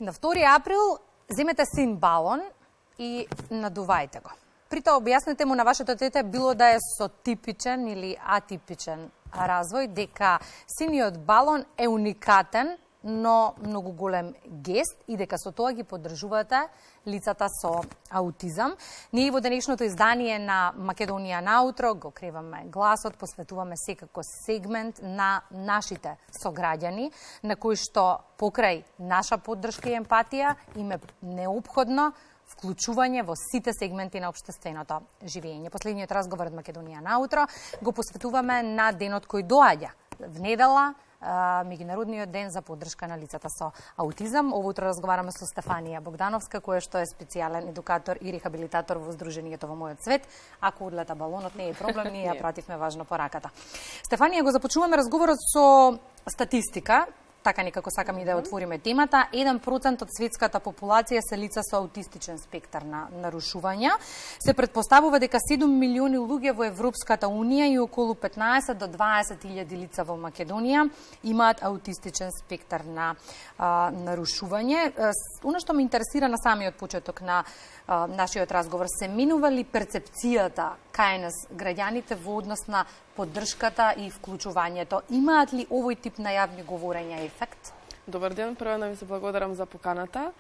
На 2 април земете син балон и надувајте го. При тоа објаснете му на вашето дете било да е со типичен или атипичен развој, дека синиот балон е уникатен, но многу голем гест и дека со тоа ги поддржувате лицата со аутизам. Ние во денешното издание на Македонија наутро го креваме гласот, посветуваме секако сегмент на нашите сограѓани, на кои што покрај наша поддршка и емпатија им е неопходно вклучување во сите сегменти на општественото живење. Последниот разговор од Македонија наутро го посветуваме на денот кој доаѓа внедела, Меѓународниот ден за поддршка на лицата со аутизам. Ово утро разговараме со Стефанија Богдановска, која што е специјален едукатор и рехабилитатор во Сдруженијето Во мојот свет. Ако одлета балонот, не е проблем, ние ја пративме важно пораката. Стефанија, го започнуваме разговорот со статистика. Така некако сакаме и да отвориме темата. 1% од светската популација се лица со аутистичен спектар на нарушувања. Се претпоставува дека 7 милиони луѓе во Европската Унија и околу 15 до 20.000 лица во Македонија имаат аутистичен спектар на нарушување. Оно што ме интересира на самиот почеток на нашиот разговор, се минува ли перцепцијата кај нас граѓаните во однос на поддршката и вклучувањето? Имаат ли овој тип на јавни говорења ефект? Добар ден, прво да ви се благодарам за поканата.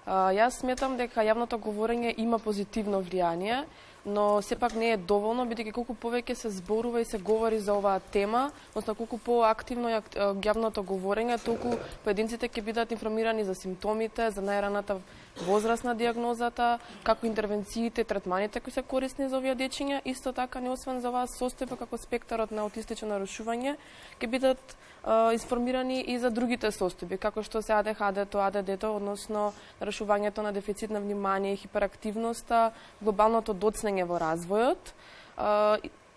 Јас сметам дека јавното говорење има позитивно влијание, но сепак не е доволно, бидејќи колку повеќе се зборува и се говори за оваа тема, односно колку поактивно е јавното говорење, толку поединците ќе бидат информирани за симптомите, за најраната возраст на дијагнозата, како интервенциите, третманите кои се корисни за овие дечиња, исто така не освен за оваа состојба како спектарот на аутистично нарушување, ќе бидат информирани и за другите состојби, како што се АДХД-то, АДД-то, односно нарушувањето на дефицит на внимание, хиперактивноста, глобалното доцнење во развојот.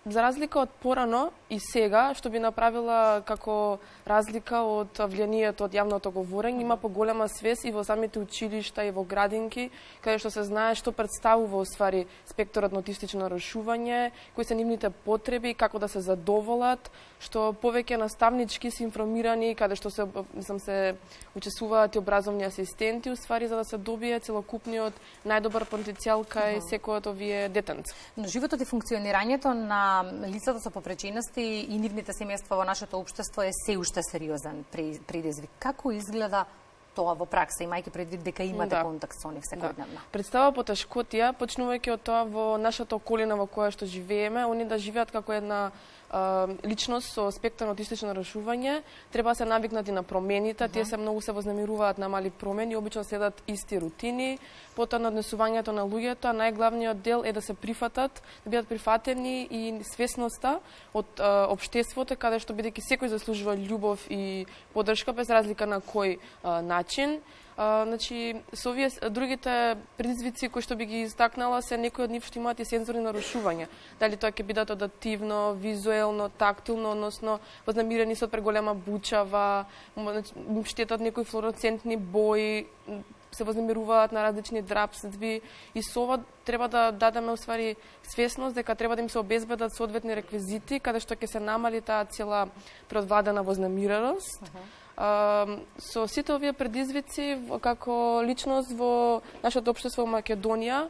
За разлика од порано и сега, што би направила како разлика од влијанието од јавното говорење, има поголема свест и во самите училишта и во градинки, каде што се знае што представува оствари спектрот на аутистично нарушување, кои се нивните потреби, како да се задоволат, што повеќе наставнички се информирани, каде што се учесуваат и образовни асистенти, уствари за да се добие целокупниот најдобар потенцијал кај секојот овие детенца. Но животот и функционирањето на лицата со попречености и нивните семејства во нашето општество е се уште сериозен предизвик. Како изгледа тоа во пракса, имајќи предвид дека имате контакт со нив секојдневно? Представа потешкотија, почнувајќи од тоа во нашата околина во која што живееме, они да живеат како една личност со спектар на аутистично нарушување, треба да се навикнати на промените, тие се многу се вознемируваат на мали промени, обично следат исти рутини, потоа на однесувањето на луѓето, а најглавниот дел е да се прифатат, да бидат прифатени и свесноста од општеството, каде што бидејќи секој заслужува љубов и поддршка без разлика на кој начин. Значи, со овие другите предизвици кои што би ги истакнала се некои од нив што имаат и сензорни нарушувања. Дали тоа ќе бидат адаптивно, визуелно, тактилно, односно вознемирени со преголема бучава, штетат некои флуоресцентни бои, се вознемируваат на различни драпсдви и со ова треба да дадеме усвари свесност дека треба да им се обезбедат соодветни реквизити каде што ќе се намали таа цела преодвладена вознемиреност. Со сите овие предизвици како личност во нашето општество во Македонија,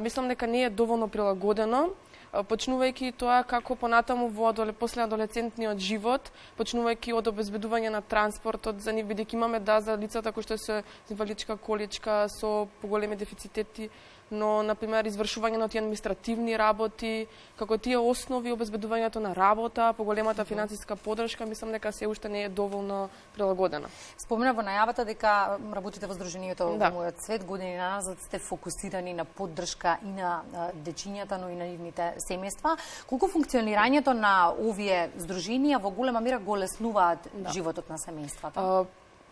мислам дека не е доволно прилагодено, почнувајќи тоа како понатаму во после адолесцентниот живот, почнувајќи од обезбедување на транспортот за нив, бидејќи имаме за лицата кои што се инвалидска количка со поголеми дефицитети, но, например, извршување на тие административни работи, како тие основи, обезбедувањето на работа, поголемата финансиска поддршка, мислам дека се уште не е доволно прилагодена. Спомена во најавата дека работите во Сдруженијето Во мојот свет, години назад сте фокусирани на поддршка и на дечињата, но и на нивните семејства. Колку функционирањето на овие здруженија во голема мера го олеснуваат животот на семејствата?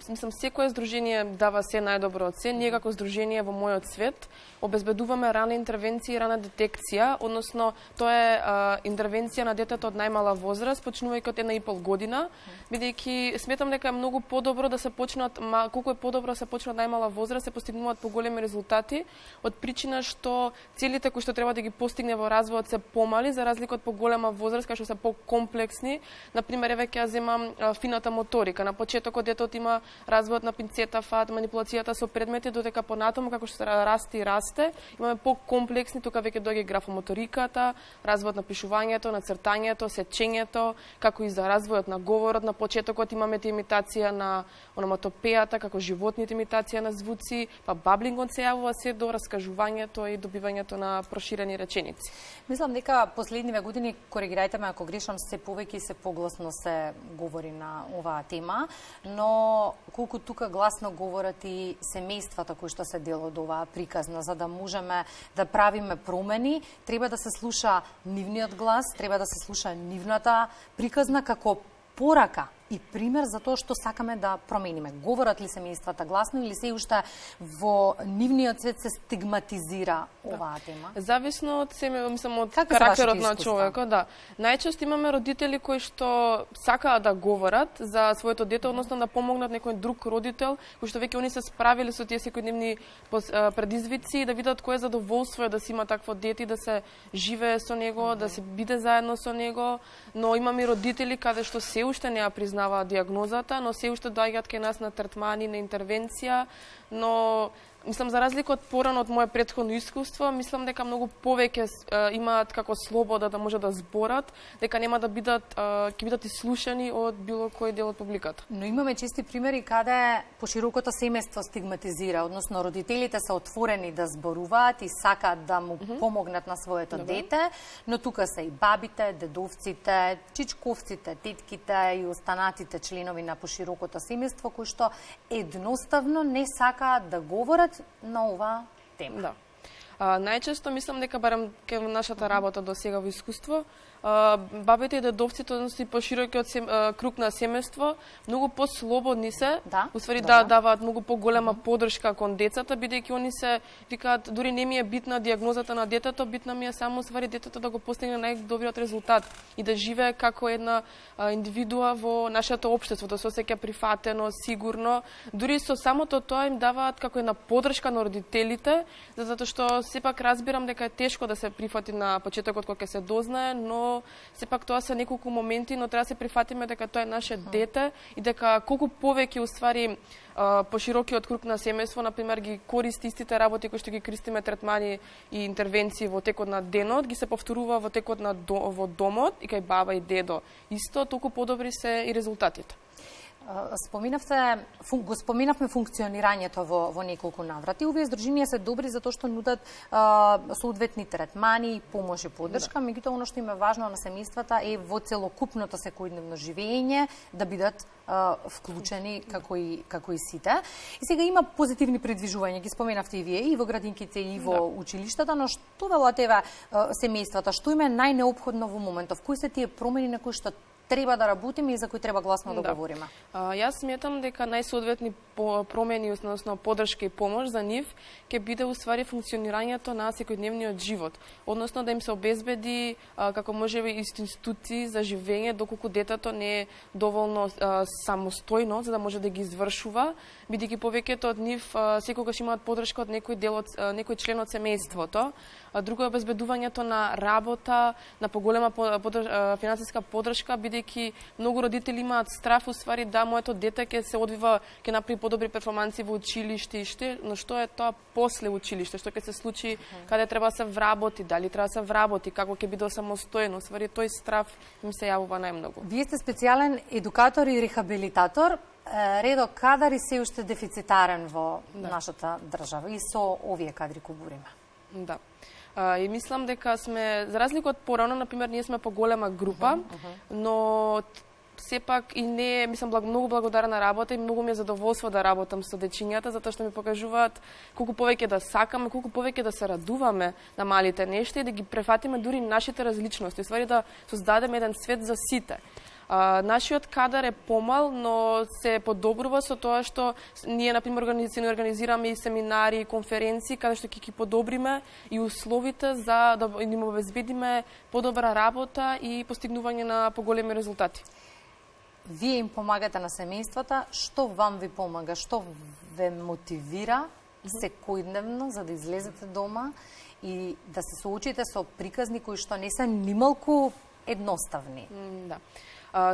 Мислам, секое здружение дава се најдобро од се. Ние како здружение Во мојот свет обезбедуваме рана интервенција и рана детекција, односно тоа е интервенција на детето од најмала возраст, почнувајќи од 1,5 година, бидејќи сметам дека е многу подобро да се почнат, колку е подобро да се почне од најмала возраст, се постигнуваат поголеми резултати, од причина што целите кои што треба да ги постигне во развојот се помали, за разлика од поголема возраст, кај што се покомплексни. Например, еве ќе ја земам фината моторика. На почетокот детето има развојот на пинцета, фат, манипулацијата со предмети, додека понатаму како што се расте и расте, имаме покомплексни, тука веќе доаѓа графомоториката, развојот на пишувањето, на цртањето, сечењето, како и за развојот на говорот. На почетокот имаме имитација на ономатопејата, како животните имитација на звуци, па баблингот се јавува се до раскажувањето и добивањето на проширени реченици. Мислам дека последниве години, коригирајте ме ако грешам, се повеќе и се погласно се говори на оваа тема, но колку тука гласно говорат и семејствата кои што се дел од оваа приказна, за да можеме да правиме промени, треба да се слуша нивниот глас, треба да се слуша нивната приказна како порака и пример за тоа што сакаме да промениме. Говорат ли семејствата гласно или се уште во нивниот свет се стигматизира оваа тема? Зависно од мислам од карактерот на човекот, да. Најчесто имаме родители кои што сакаат да говорат за своето дете, односно да помогнат некој друг родител кој што веќе они се справиле со тие секојдневни предизвици и да видат кое задоволство е да си има такво дете, да се живее со него, да се биде заедно со него, но имаме и родители каде што се уште не ја признаваат диагнозата, но се уште доаѓаат кај нас на третмани, на интервенција, но мислам за разлика од порано од мое претходно искуство, мислам дека многу повеќе имаат како слобода да може да зборат, дека нема да бидат ќе бидат ислушани од било кој дел од публиката. Но имаме чести примери каде поширокото семејство стигматизира, односно родителите се отворени да зборуваат и сакаат да му помогнат на своето дете, но тука се и бабите, дедовците, чичковците, тетките и останатите членови на поширокото семејство кои што едноставно не сакаат да говорат на оваа тема. Да. Најчесто мислам дека барем ке нашата работа до сега во искуство, бабите и дедовците, односно и поширокиот круг на семејство, многу послободни се, уствари да даваат многу поголема поддршка кон децата, бидејќи они се викаат дури не ми е битна диагнозата на детето, битна ми е само уствари детето да го постигне најдобриот резултат и да живее како една индивидуа во нашето општество, да се осеќа прифатено, сигурно. Дури со самото тоа им даваат како една поддршка на родителите, затоа што сепак разбирам дека е тешко да се прифати на почетокот кога ќе се дознае, но сепак тоа се неколку моменти, но треба да се прифатиме дека тоа е наше дете и дека колку повеќе уствари поширокиот круг на семејство, например, ги користи истите работи кои што ги користиме третмани и интервенции во текот на денот, ги се повторува во текот на во домот и кај баба и дедо. Исто толку подобри се и резултатите. Споминавме функционирањето во неколку наврати. Овие здруженија се добри затоа што нудат соодветни третмани, помош и поддршка, меѓутоа оно што им е важно на семејствата е во целокупното секојдневно живење да бидат вклучени како и сите. И сега има позитивни предвижувања, ги споменавте и вие, и во градинките, и во училиштата, но што велат еве семејствата, што им е најнеопходно во моментов? Кои се тие промени на кои што треба да работиме и за кои треба гласно да говориме? Јас сметам дека најсоодветни промени, односно поддршка и помош за нив ќе биде уствари функционирањето на секојдневниот живот, односно да им се обезбеди како можеби институции за живење доколку детето не е доволно самостојно за да може да ги извршува, бидејќи повеќето од нив секогаш имаат поддршка од некој член од семејството. Друго е обезбедувањето на работа, на поголема финансиска поддршка, бидејќи многу родители имаат страф уствари да моето дете ќе се одвива, ќе направи подобри перформанси во училиште, но што е тоа после училиште, што ќе се случи каде треба да се вработи, дали треба да се вработи, како ќе биде самостојно, уствари тој страф им се јавува најмногу. Вие сте специјален едукатор и рехабилитатор. Редо кадари се уште дефицитарен во нашата држава и со овие кадри кои буриме. Да. И мислам дека сме, за разлика од порано, например, ние сме поголема група, но сепак и не, мислам, многу благодарна работа и многу ми е задоволство да работам со дечињата, затоа што ми покажуваат колку повеќе да сакаме, колку повеќе да се радуваме на малите нешта и да ги префатиме дури нашите различности, ствари да создадеме еден свет за сите. Нашиот кадар е помал, но се подобрува со тоа што ние, например, организираме и семинари, и конференции, каде што ќе ги подобриме и условите за да им обезбедиме подобра работа и постигнување на поголеми резултати. Вие им помагате на семејствата, што вам ви помага, што ве мотивира секојдневно за да излезете дома и да се соочите со приказни кои што не се нималку едноставни? Да.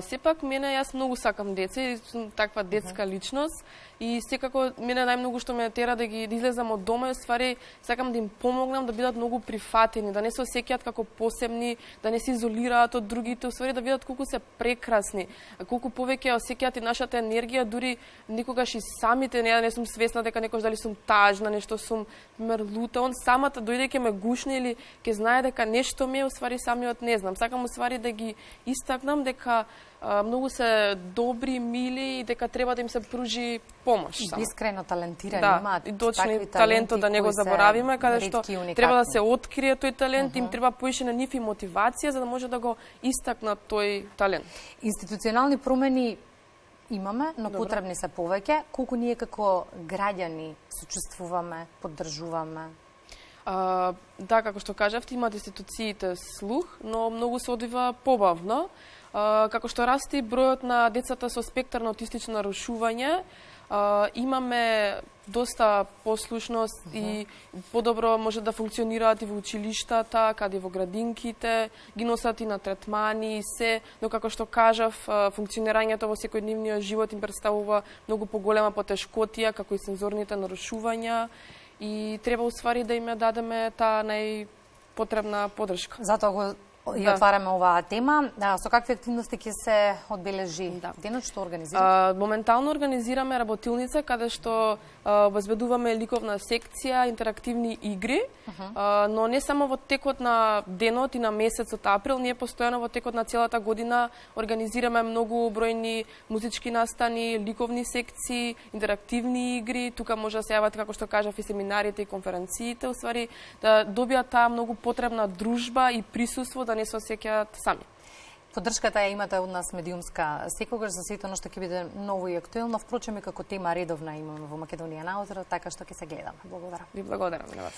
Сепак, мене, јас многу сакам деца и сум таква детска личност и секако мене најмногу што ме тера да ги излезам од дома, ствари сакам да им помогнам да бидат многу прифатени, да не се осеќаат како посебни, да не се изолираат од другите, ствари да видат колку се прекрасни, колку повеќе осеќаат и нашата енергија, дури никогаш и самите не сум свесна дека некош дали сум тажна, нешто сум лута, он самата дојде ќе ме гушне или ќе знае дека нешто ми е, ствари самиот не знам. Сакам ствари да ги истакнам дека многу се добри, мили и дека треба да им се пружи помош. И искрено талентирани имаат. Да, и точно талентот да не го заборавиме, каде што треба да се открие тој талент, им треба поише на нив и мотивација за да може да го истакнат тој талент. Институционални промени имаме, но потребни се повеќе. Колку ние како граѓани сочувствуваме, поддржуваме? Да, како што кажавте, имаат институциите слух, но многу се одвива побавно. Како што расти бројот на децата со спектар на аутистично нарушување, имаме доста послушност и подобро може да функционираат и во училиштата, каде во градинките, ги носат и на третмани и се, но како што кажав, функционирањето во секојдневниот живот им представува многу поголема потешкотија, како и сензорните нарушувања и треба уствари да им ја дадеме таа најпотребна поддршка. Затоа го и отвараме оваа тема. Со какви активности ќе се одбележи денот, што организирате? Моментално организираме работилница каде што обезбедуваме ликовна секција, интерактивни игри, но не само во текот на денот и на месецот април, ние постојано во текот на целата година организираме многу бројни музички настани, ликовни секции, интерактивни игри, тука може да се јават, како што кажав, и семинарите и конференциите, уствари да добијат таа многу потребна дружба и присуство, да не се осеќаат сами. Поддршката ја имате од нас медиумска секогаш за сето што ќе биде ново и актуелно, впрочем и како тема редовна имаме во Македонија наутро, така што ќе се гледаме. Благодарам. Ви благодарам на вас.